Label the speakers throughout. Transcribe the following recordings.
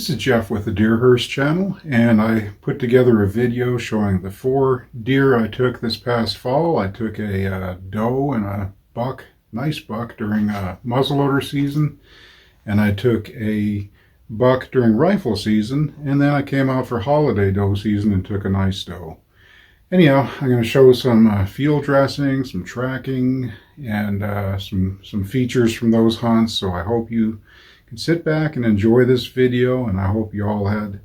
Speaker 1: This is Jeff with the Deerhurst channel, and I put together a video showing the 4 deer I took this past fall. I took a doe and a buck, nice buck, during muzzleloader season, and I took a buck during rifle season, and then I came out for holiday doe season and took a nice doe. Anyhow, I'm going to show some field dressing, some tracking, and some features from those hunts, so I hope you can sit back and enjoy this video, and I hope you all had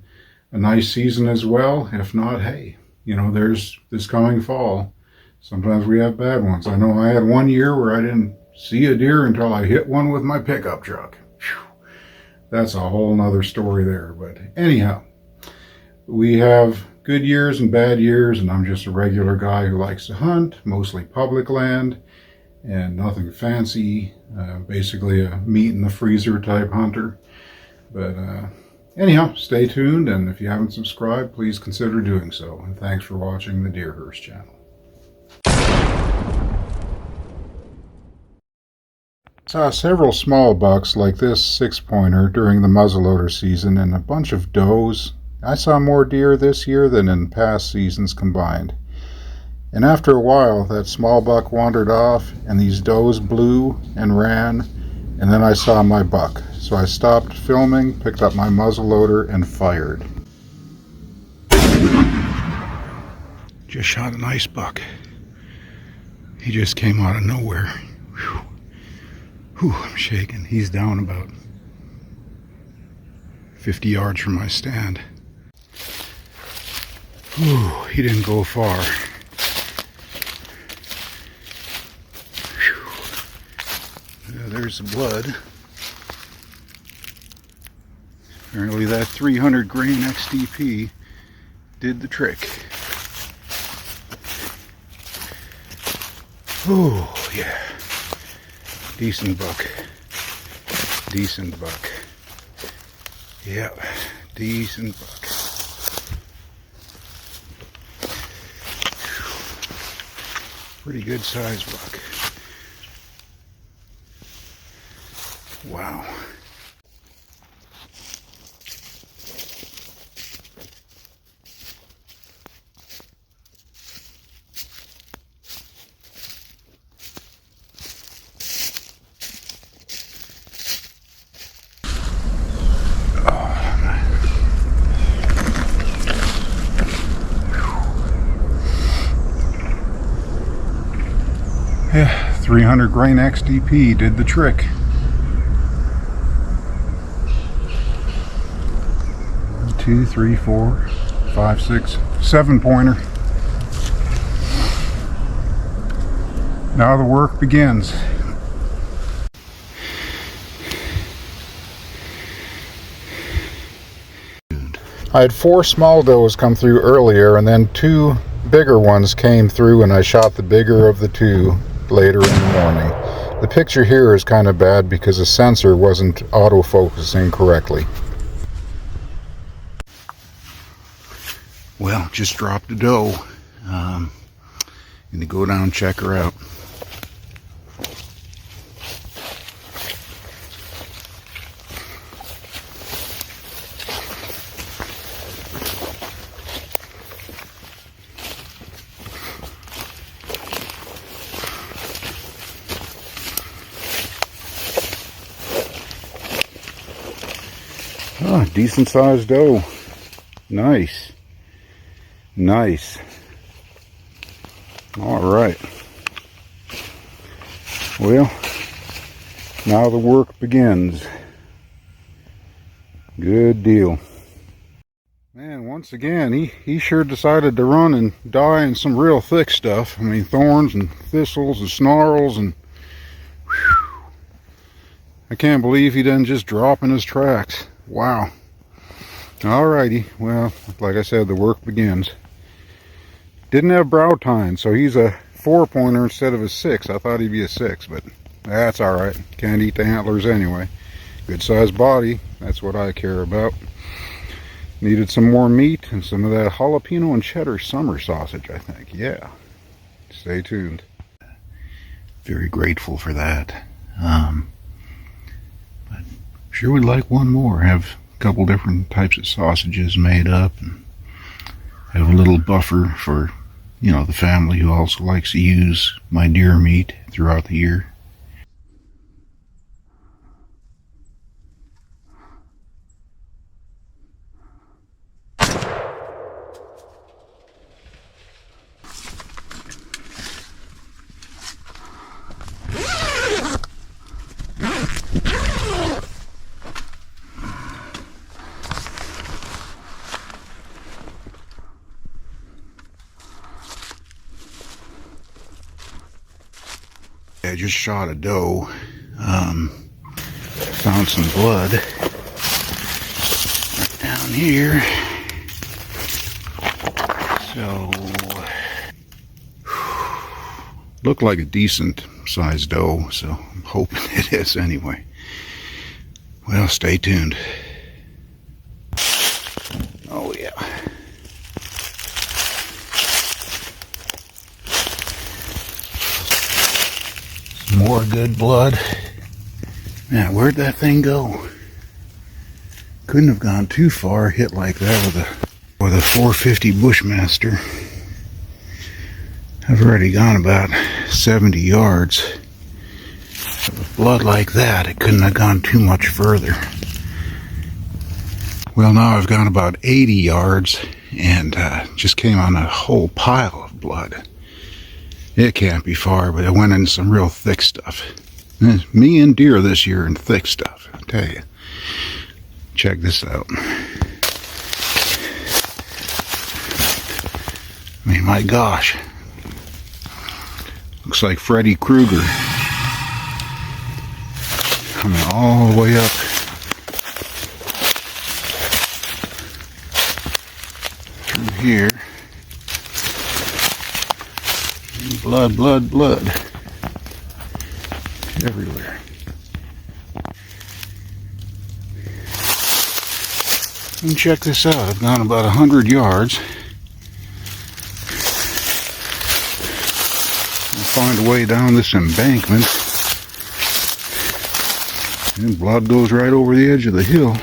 Speaker 1: a nice season as well. If not, hey, you know, there's this coming fall. Sometimes we have bad ones. I know I had one year where I didn't see a deer until I hit one with my pickup truck. Whew. That's a whole nother story there. But anyhow, we have good years and bad years, and I'm just a regular guy who likes to hunt, mostly public land, and nothing fancy, basically a meat in the freezer type hunter. But anyhow, stay tuned, and if you haven't subscribed, please consider doing so. And thanks for watching the Deerhurst channel. Saw several small bucks like this 6-pointer during the muzzleloader season, and a bunch of does. I saw more deer this year than in past seasons combined. And after a while, that small buck wandered off, and these does blew and ran, and then I saw my buck. So I stopped filming, picked up my muzzleloader, and fired. Just shot a nice buck. He just came out of nowhere. Whew. Whew, I'm shaking. He's down about 50 yards from my stand. Whew, he didn't go far. There's the blood. Apparently that 300 grain XDP did the trick. Oh yeah, decent buck. Decent buck. Yep, decent buck. Pretty good sized buck. Wow. Yeah, 300 grain XDP did the trick. 2, 3, 4, 5, 6, 7-pointer. Now the work begins. I had 4 small does come through earlier, and then 2 bigger ones came through, and I shot the bigger of the 2 later in the morning. The picture here is kind of bad because the sensor wasn't auto-focusing correctly. Well, just dropped a doe. Need to go down and check her out. Oh, decent sized doe. Nice. Nice. All right. Well, now the work begins. Good deal. Man, once again, he sure decided to run and die in some real thick stuff. I mean, thorns and thistles and snarls, and whew, I can't believe he didn't just drop in his tracks. Wow. Alrighty. Well, like I said, the work begins. Didn't have brow tine, so he's a 4-pointer instead of a 6. I thought he'd be a 6, but that's alright. Can't eat the antlers anyway. Good sized body, that's what I care about. Needed some more meat and some of that jalapeno and cheddar summer sausage, I think. Yeah. Stay tuned. Very grateful for that. But sure would like one more. Have a couple different types of sausages made up, and have a little buffer for, you know, the family who also likes to use my deer meat throughout the year. I just shot a doe. Found some blood right down here. So, looked like a decent sized doe, so I'm hoping it is anyway. Well, stay tuned. Oh yeah. More good blood. Man, where'd that thing go? Couldn't have gone too far, hit like that with a 450 Bushmaster. I've already gone about 70 yards. With blood like that, it couldn't have gone too much further. Well, now I've gone about 80 yards and just came on a whole pile of blood. It can't be far, but it went in some real thick stuff. Me and deer this year in thick stuff, I tell you. Check this out. I mean, my gosh. Looks like Freddy Krueger. Coming all the way up. Through here. Blood, blood, blood. Everywhere. And check this out. I've gone about 100 yards. I'll find a way down this embankment. And blood goes right over the edge of the hill.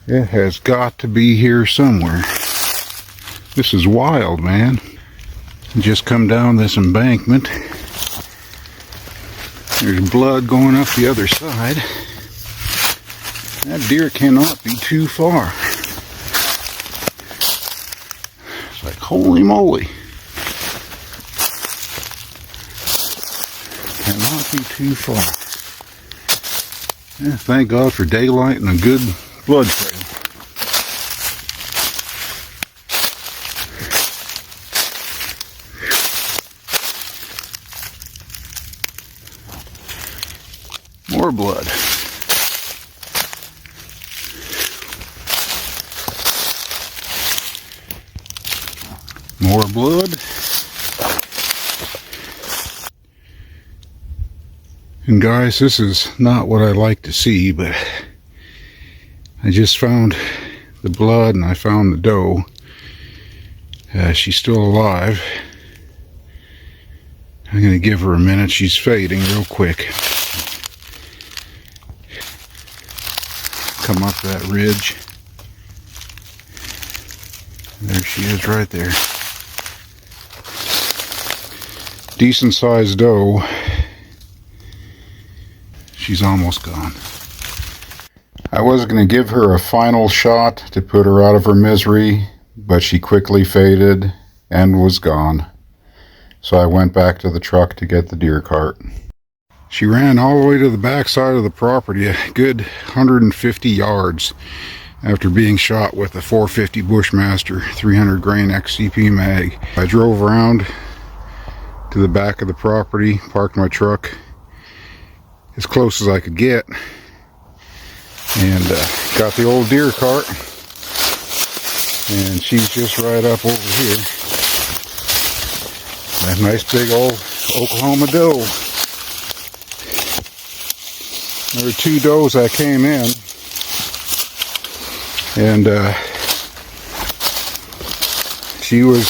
Speaker 1: It has got to be here somewhere. This is wild, man. Just come down this embankment. There's blood going up the other side. That deer cannot be too far. It's like, holy moly. Cannot be too far. Yeah, thank God for daylight and a good blood trail. More blood. More blood. And guys, this is not what I like to see, but I just found the blood and I found the doe. She's still alive. I'm going to give her a minute. She's fading real quick. Come up that ridge. There she is right there. Decent sized doe. She's almost gone. I was going to give her a final shot to put her out of her misery, but she quickly faded and was gone. So I went back to the truck to get the deer cart. She ran all the way to the back side of the property, a good 150 yards, after being shot with a 450 Bushmaster 300 grain XCP mag. I drove around to the back of the property, parked my truck as close as I could get, and got the old deer cart, and she's just right up over here. That nice big old Oklahoma doe. There were two does that came in, and she was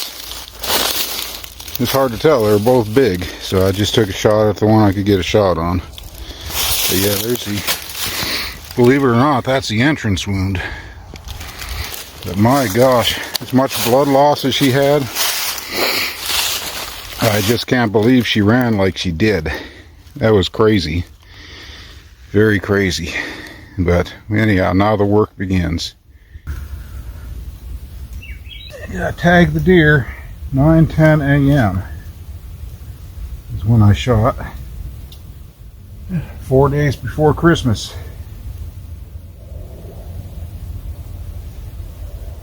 Speaker 1: it's hard to tell. They're both big, so I just took a shot at the one I could get a shot on. But yeah, there's the, believe it or not, that's the entrance wound. But my gosh, as much blood loss as she had, I just can't believe she ran like she did. That was crazy. Very crazy. But anyhow, now the work begins. Gotta tag the deer. 9:10 a.m. is when I shot. 4 days before Christmas.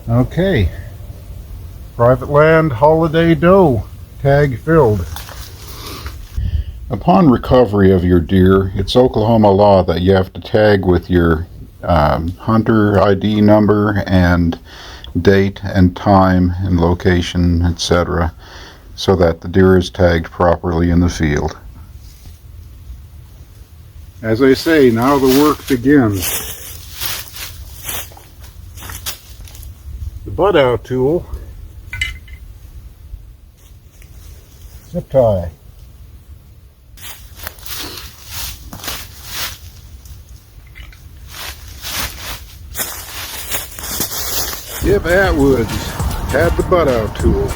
Speaker 1: Okay. Private land holiday doe. Tag filled. Upon recovery of your deer, it's Oklahoma law that you have to tag with your hunter ID number and date and time and location, etc., so that the deer is tagged properly in the field. As I say, now the work begins. The butt out tool, zip tie. Yep, Atwood's had the butt out tool.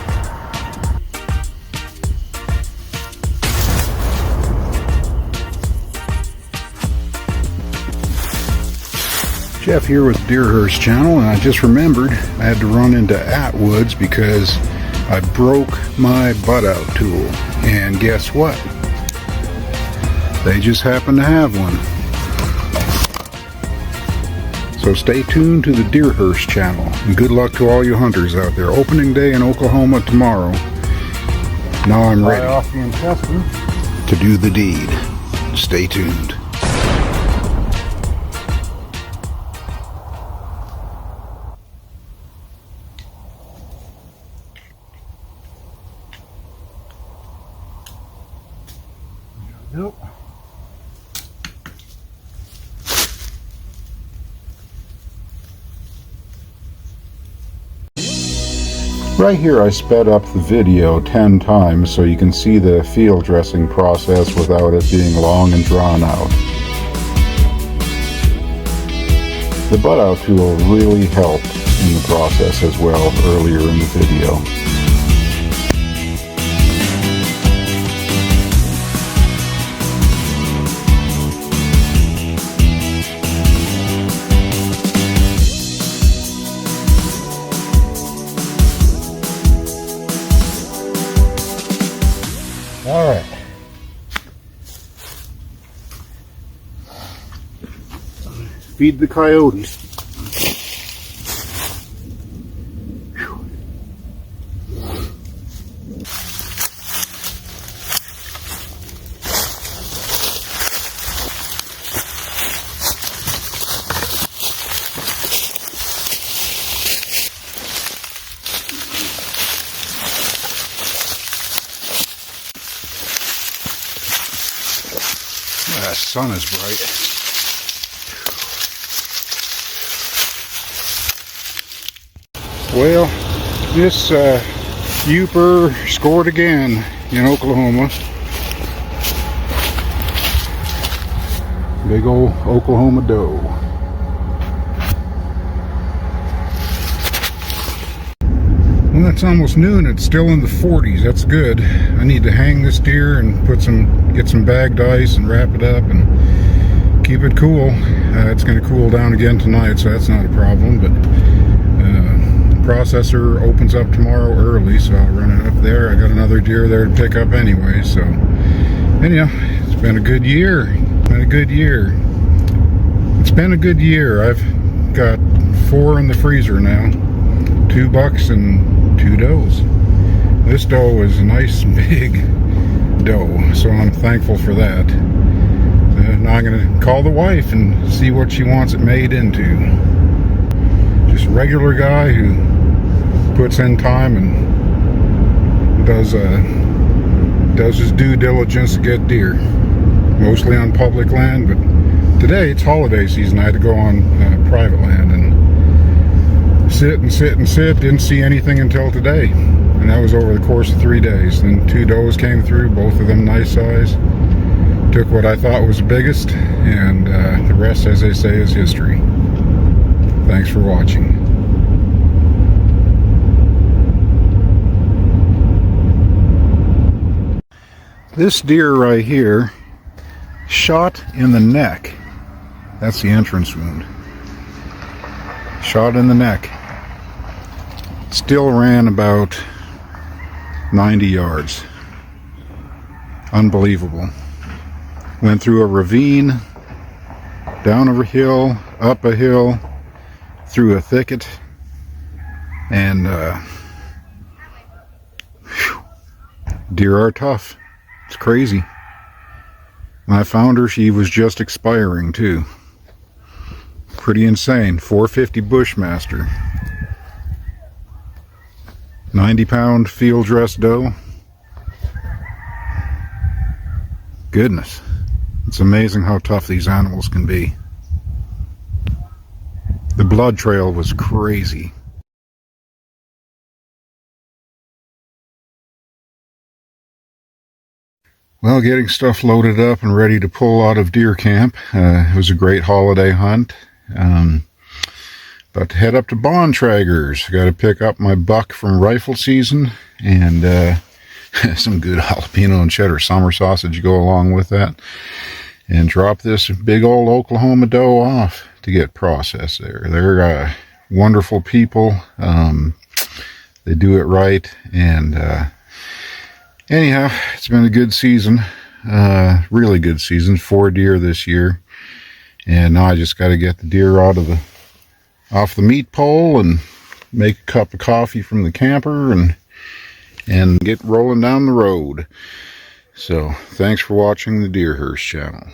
Speaker 1: Jeff here with Deerhurst Channel, and I just remembered I had to run into Atwood's because I broke my butt out tool. And guess what? They just happen to have one. So stay tuned to the Deerhurst Channel, and good luck to all you hunters out there. Opening day in Oklahoma tomorrow. Now I'm ready off the intestine to do the deed. Stay tuned. Nope. Right here I sped up the video 10 times so you can see the field dressing process without it being long and drawn out. The butt out tool really helped in the process as well earlier in the video. All right. Feed the coyotes. That sun is bright. Well, this Youper scored again in Oklahoma. Big old Oklahoma doe. Well, it's almost noon. It's still in the 40s. That's good. I need to hang this deer and get some bagged ice and wrap it up and keep it cool. It's going to cool down again tonight, so that's not a problem. But the processor opens up tomorrow early, so I'll run it up there. I got another deer there to pick up anyway. So anyhow, it's been a good year. It's been a good year. I've got 4 in the freezer now. 2 bucks and 2 does. This doe is a nice big doe, so I'm thankful for that. Now I'm going to call the wife and see what she wants it made into. Just a regular guy who puts in time and does his due diligence to get deer. Mostly on public land, but today it's holiday season. I had to go on private land and sit. Didn't see anything until today. and that was over the course of 3 days. Then 2 does came through, both of them nice size. Took what I thought was the biggest, and the rest, as they say, is history. Thanks for watching. This deer right here, shot in the neck. That's the entrance wound. Shot in the neck. Still ran about 90 yards. Unbelievable. Went through a ravine, down a hill, up a hill, through a thicket, and deer are tough. It's crazy. When I found her, she was just expiring too. Pretty insane. 450 Bushmaster. 90-pound field dress doe. Goodness. It's amazing how tough these animals can be. The blood trail was crazy. Well, getting stuff loaded up and ready to pull out of deer camp. It was a great holiday hunt. About to head up to Bontrager's. Got to pick up my buck from rifle season, and some good jalapeno and cheddar summer sausage to go along with that. And drop this big old Oklahoma doe off to get processed there. They're wonderful people. They do it right, and anyhow, it's been a good season, really good season. 4 deer this year, and now I just got to get the deer off the meat pole and make a cup of coffee from the camper and get rolling down the road. So thanks for watching the Deer Hearst channel.